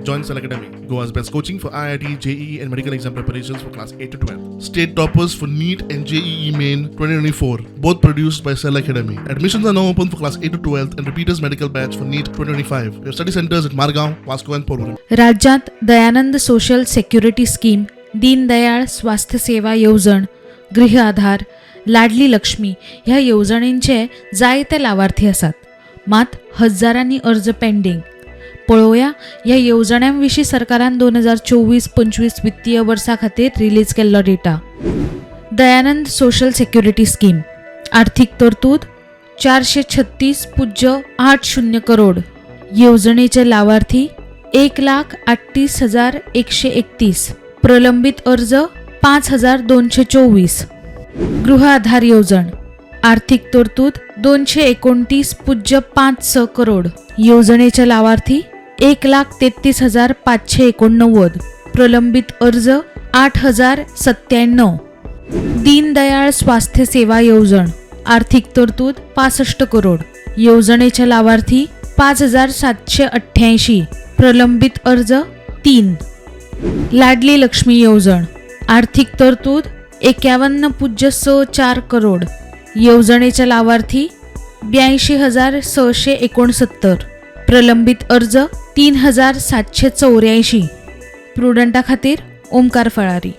Join Cell Academy, Goa's best coaching for IIT, JEE and medical exam preparations for class 8 to 12. State toppers for NEET and JEE Main 2024, both produced by Cell Academy. Admissions are now open for class 8 to 12th and repeaters medical batch for NEET 2025. We have study centers at Margaon, Vasco and Porvorim. राज्यात Dayanand social security scheme, Deendayal स्वास्थ्य सेवा येवजण, गृह आधार, लाडली लक्ष्मी ह्या येवजणींचे जायते लाभार्थी आसात. मात हजारांनी अर्ज पेंडिंग. पळोवया ह्या येवजण्यांविशीं सरकारान 2024-25 वित्तीय वर्सा खातीर रिलीज केल्लो data. Dayanand social security scheme आर्थीक तरतूद 436.80 करोड. येवजणेचे लाभार्थी 1,38,131. प्रलंबित अर्ज 5,224. गृह आधार येवजण आर्थिक तरतूद 229.56 करोड. येवजणेचे लाभार्थी 1,33,589. प्रलंबित अर्ज 8,097. दीनदयाळ स्वास्थ्य सेवा येवजण आर्थिक तरतूद 65 करोड. येवजणेचे लाभार्थी 5,788. प्रलंबित अर्ज 3. लाडली लक्ष्मी येवजण आर्थिक तरतूद 51.64 करोड. येवजणेचे लाभार्थी 82,669. प्रलंबित अर्ज 3,784. प्रुडंटा खातीर ओमकार फळारी.